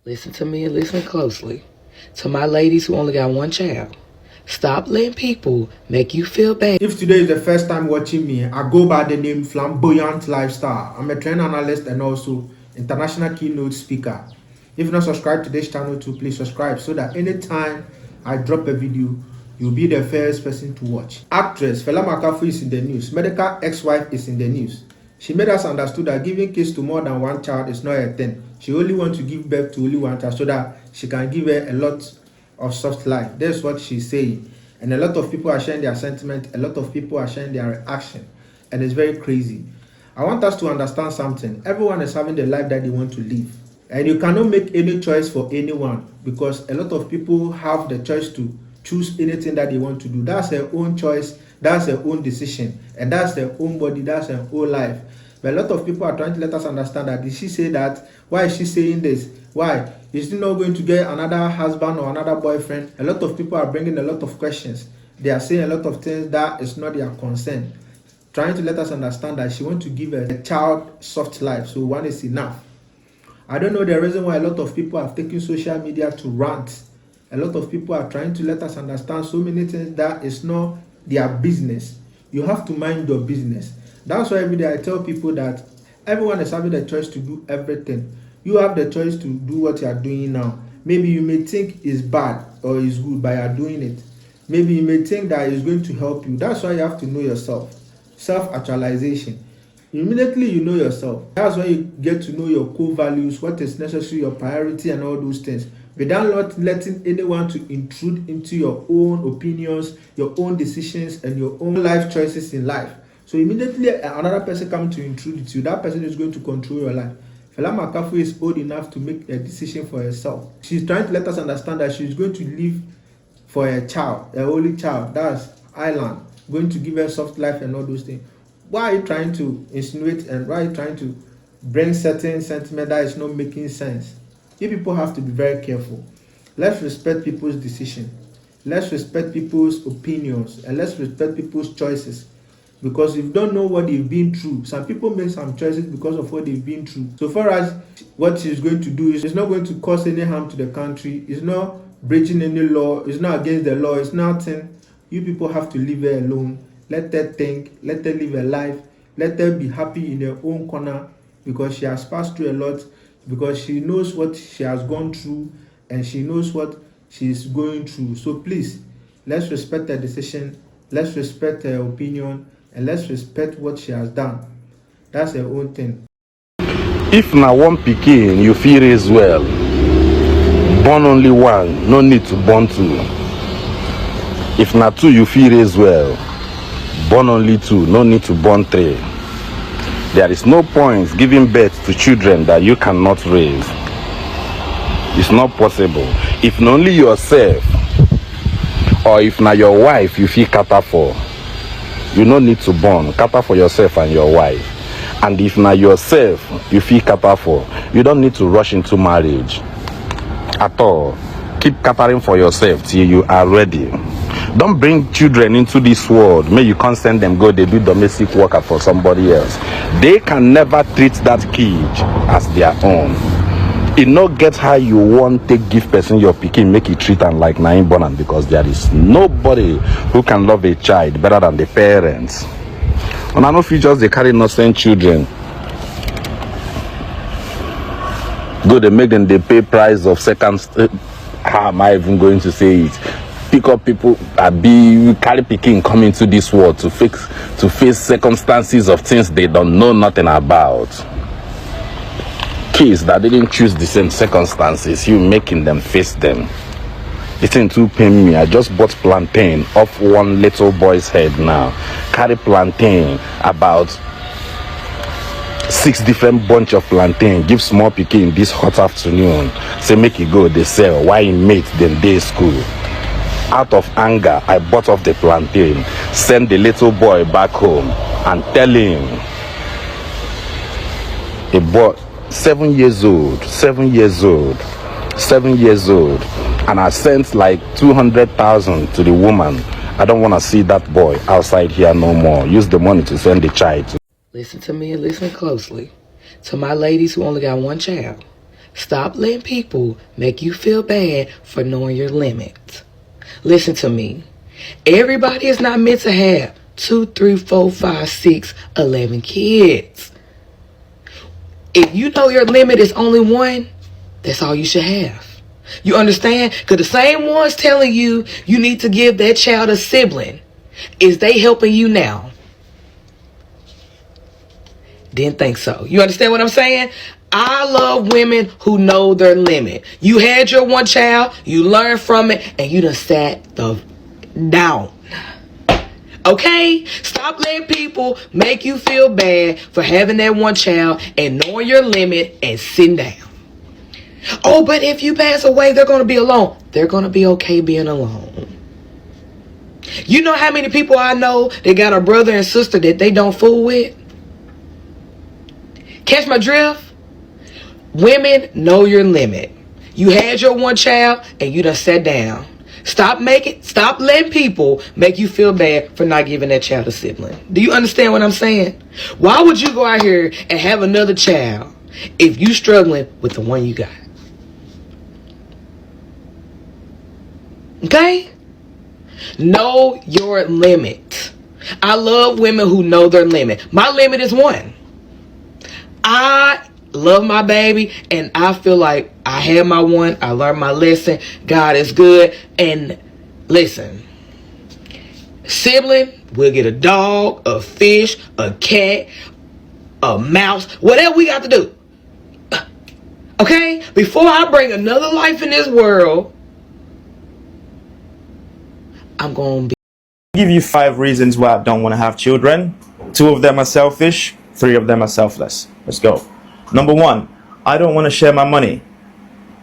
Listen to me and listen closely. To my ladies who only got one child, stop letting people make you feel bad. If today is the first time watching me, I go by the name Flamboyant Lifestyle. I'm a trainer analyst and also international keynote speaker. If you're not subscribed to this channel too, please subscribe so that anytime I drop a video, you'll be the first person to watch. Actress Fela Makafui is in the news. Medical ex-wife is in the news. She made us understood that giving kids to more than one child is not a thing. She only wants to give birth to only one child so that she can give her a lot of soft life. That's what she's saying. And a lot of people are sharing their sentiment. A lot of people are sharing their reaction. And it's very crazy. I want us to understand something. Everyone is having the life that they want to live. And you cannot make any choice for anyone because a lot of people have the choice to choose anything that they want to do. That's their own choice. That's their own decision. And that's their own body. That's their own life. But a lot of people are trying to let us understand that. Did she say that? Why is she saying this? Why? Is she not going to get another husband or another boyfriend? A lot of people are bringing a lot of questions. They are saying a lot of things that is not their concern. Trying to let us understand that she wants to give a child soft life. So one is enough. I don't know the reason why a lot of people have taken social media to rant. A lot of people are trying to let us understand so many things that is not their business. You have to mind your business. That's why every day I tell people that everyone is having the choice to do everything. You have the choice to do what you are doing now. Maybe you may think it's bad or it's good, but you are doing it. Maybe you may think that it's going to help you. That's why you have to know yourself. Self-actualization. Immediately you know yourself. That's why you get to know your core values, what is necessary, your priority, and all those things. Without not letting anyone to intrude into your own opinions, your own decisions, and your own life choices in life. So immediately another person comes to intrude into you, that person is going to control your life. Fela Makafui is old enough to make a decision for herself. She's trying to let us understand that she's going to live for a child, a only child. That's Island, going to give her soft life and all those things. Why are you trying to insinuate and why are you trying to bring certain sentiment that is not making sense? You people have to be very careful. Let's respect people's decision. Let's respect people's opinions and let's respect people's choices. Because if you don't know what they've been through, some people make some choices because of what they've been through. So far as what she's going to do is it's not going to cause any harm to the country, it's not breaching any law, it's not against the law, it's nothing. You people have to leave her alone. Let her think, let her live her life, let her be happy in her own corner because she has passed through a lot, because she knows what she has gone through and she knows what she's going through. So please, let's respect her decision, let's respect her opinion, and let's respect what she has done. That's her own thing. If na one pikin you fit raise well, born only one, no need to born two. If na two you fit raise well, born only two, no need to born three. There is no point giving birth to children that you cannot raise. It's not possible. If not only yourself or if na your wife you fit cater for, you no need to born. Cater for yourself and your wife. And if na yourself you feel cater for, you don't need to rush into marriage at all. Keep catering for yourself till you are ready. Don't bring children into this world. May you can't send them go, they do domestic worker for somebody else. They can never treat that kid as their own. It not get how you want to give person your pikin, make it treat them like nine born, because there is nobody who can love a child better than the parents. And I know if you just they carry innocent children, go they make them they pay price of second. How am I even going to say it? Pick up people be carry pikin come into this world to face circumstances of things they don't know nothing about. Kids that didn't choose the same circumstances, you making them face them. It ain't too pain me. I just bought plantain off one little boy's head now. Carry plantain, about 6 different bunch of plantain. Give small pikin this hot afternoon. Say make it go, they sell. Why in mate then day school? Out of anger, I bought off the plantain. Send the little boy back home and tell him he bought 7 years old, and I sent like 200,000 to the woman. I don't want to see that boy outside here no more. Use the money to send the child to. Listen to me and listen closely. To my ladies who only got one child, Stop letting people make you feel bad for knowing your limits. Listen to me. Everybody is not meant to have 2, 3, 4, 5, 6, 11 kids. If you know your limit is only one, that's all you should have. You understand? Because the same ones telling you you need to give that child a sibling, is they helping you now? Didn't think so. You understand what I'm saying? I love women who know their limit. You had your one child, you learned from it, and you done sat the down. Okay? Stop letting people make you feel bad for having that one child and knowing your limit and sitting down. Oh, but if you pass away, they're going to be alone. They're going to be okay being alone. You know how many people I know that got a brother and sister that they don't fool with? Catch my drift? Women, know your limit. You had your one child and you done sat down. Stop letting people make you feel bad for not giving that child a sibling. Do you understand what I'm saying? Why would you go out here and have another child if you struggling with the one you got? Okay? Know your limit. I love women who know their limit. My limit is one. I love my baby and I feel like I had my one. I learned my lesson. God is good. And listen, sibling, we'll get a dog, a fish, a cat, a mouse, whatever we got to do. Okay? Before I bring another life in this world, I'm going to give you 5 reasons why I don't want to have children. 2 of them are selfish, 3 of them are selfless. Let's go. Number 1, I don't want to share my money.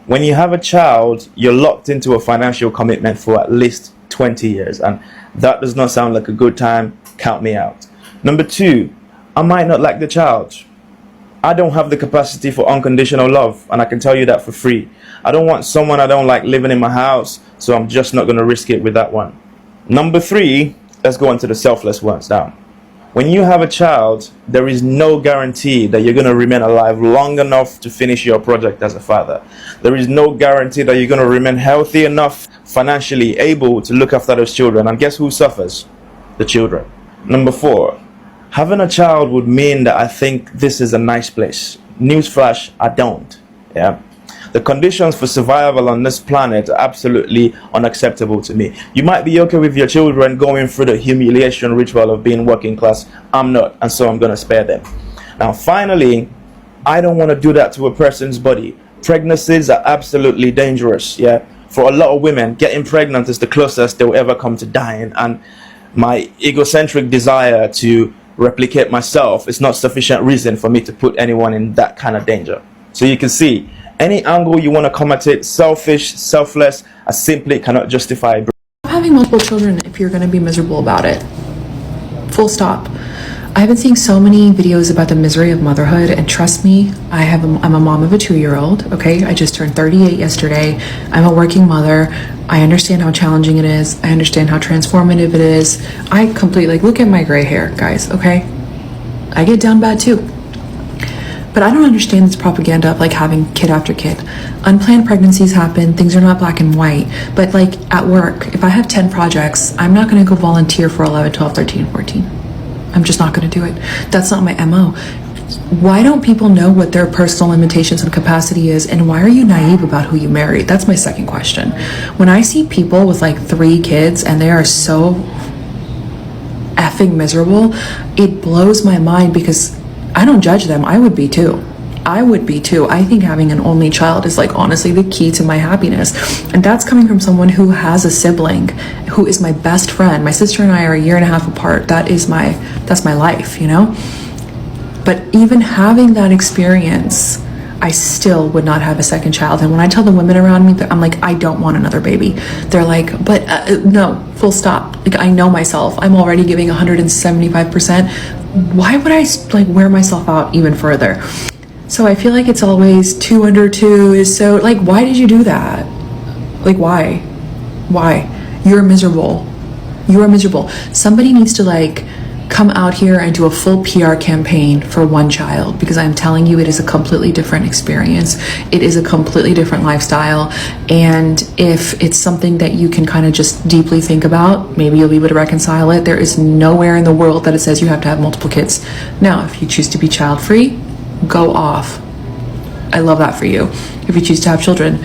When you have a child, you're locked into a financial commitment for at least 20 years, and that does not sound like a good time. Count me out. Number 2, I might not like the child. I don't have the capacity for unconditional love, and I can tell you that for free. I don't want someone I don't like living in my house, so I'm just not going to risk it with that one. Number 3, let's go on to the selfless ones now. When you have a child, there is no guarantee that you're going to remain alive long enough to finish your project as a father. There is no guarantee that you're going to remain healthy enough, financially able to look after those children. And guess who suffers? The children. Number 4, having a child would mean that I think this is a nice place. Newsflash, I don't. Yeah. The conditions for survival on this planet are absolutely unacceptable to me. You might be okay with your children going through the humiliation ritual of being working class. I'm not, and so I'm going to spare them. Now, finally, I don't want to do that to a person's body. Pregnancies are absolutely dangerous, yeah? For a lot of women, getting pregnant is the closest they'll ever come to dying, and my egocentric desire to replicate myself is not sufficient reason for me to put anyone in that kind of danger. So you can see, any angle you want to come at it, selfish, selfless, I simply cannot justify. Having multiple children if you're going to be miserable about it. Full stop. I've been seeing so many videos about the misery of motherhood, and trust me, I'm a mom of a 2-year-old. Okay, I just turned 38 yesterday. I'm a working mother. I understand how challenging it is. I understand how transformative it is. I completely, look at my gray hair, guys. Okay, I get down bad too. But I don't understand this propaganda of having kid after kid. Unplanned pregnancies happen, things are not black and white. But at work, if I have 10 projects, I'm not gonna go volunteer for 11, 12, 13, 14. I'm just not gonna do it. That's not my MO. Why don't people know what their personal limitations and capacity is, and why are you naive about who you marry? That's my second question. When I see people with 3 kids and they are so effing miserable, it blows my mind because I don't judge them. I would be too. I think having an only child is honestly the key to my happiness. And that's coming from someone who has a sibling, who is my best friend. My sister and I are 1.5 years apart. That's my life, you know? But even having that experience, I still would not have a second child. And when I tell the women around me, I'm I don't want another baby. They're but no, full stop. I know myself. I'm already giving 175%. Why would I wear myself out even further? So I feel it's always 2 under 2 is so, why did you do that? Why? You're miserable. Somebody needs to come out here and do a full PR campaign for one child, because I'm telling you, it is a completely different experience. It is a completely different lifestyle. And if it's something that you can kind of just deeply think about, maybe you'll be able to reconcile it. There is nowhere in the world that it says you have to have multiple kids. Now, if you choose to be child free, go off. I love that for you. If you choose to have children,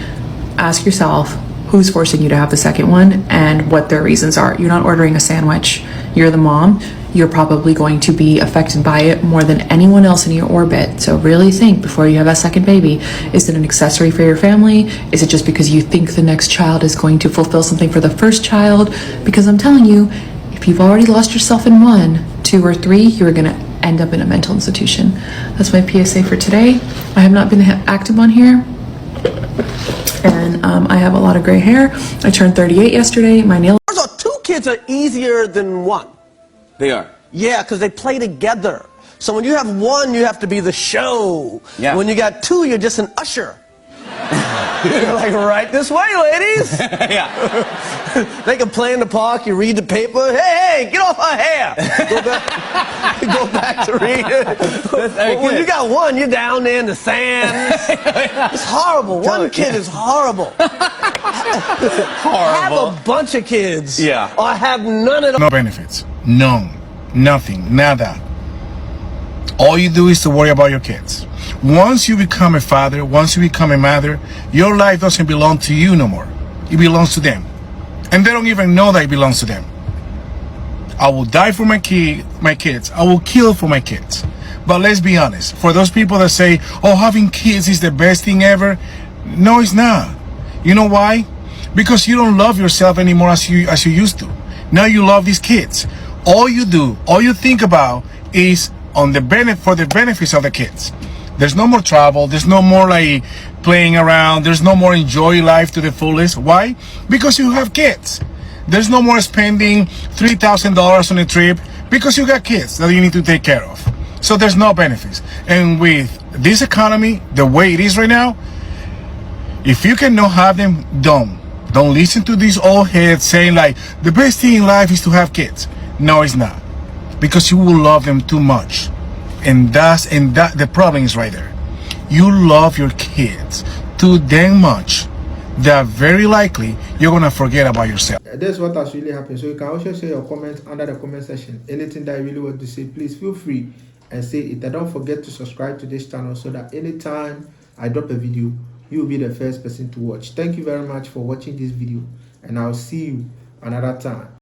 ask yourself who's forcing you to have the second one and what their reasons are. You're not ordering a sandwich. You're the mom. You're probably going to be affected by it more than anyone else in your orbit. So really think before you have a second baby. Is it an accessory for your family? Is it just because you think the next child is going to fulfill something for the first child? Because I'm telling you, if you've already lost yourself in 1, 2, or 3, you're gonna end up in a mental institution. That's my PSA for today. I have not been active on here, and I have a lot of gray hair. I turned 38 yesterday. My nails. First of all, 2 kids are easier than 1. They are. Yeah, because they play together. So when you have 1, you have to be the show. Yeah. When you got 2, you're just an usher. You're like, right this way, ladies. Yeah. They can play in the park, you read the paper. Hey, get off her hair. Go back to read it. But when you got 1, you're down there in the sand. It's horrible. 1 kid is horrible. Have a bunch of kids. Yeah. Or have none at all. No benefits. None. Nothing. Nada. All you do is to worry about your kids. Once you become a father, once you become a mother, your life doesn't belong to you no more. It belongs to them. And they don't even know that it belongs to them. I will die for my kids. I will kill for my kids. But let's be honest. For those people that say, oh, having kids is the best thing ever. No, it's not. You know why? Because you don't love yourself anymore as you used to. Now you love these kids. All you think about is on the benefits of the kids. There's no more travel. There's no more like playing around. There's no more enjoy life to the fullest. Why? Because you have kids. There's no more spending $3,000 on a trip because you got kids that you need to take care of. So there's no benefits. And with this economy, the way it is right now, if you cannot have them, don't listen to these old heads saying like the best thing in life is to have kids. No, it's not, because you will love them too much, and that the problem is right there. You love your kids too damn much that very likely you're gonna forget about yourself. That's what has really happened. So you can also share your comments under the comment section. Anything that you really want to say, please feel free and say it. And don't forget to subscribe to this channel so that anytime I drop a video, you will be the first person to watch. Thank you very much for watching this video, and I'll see you another time.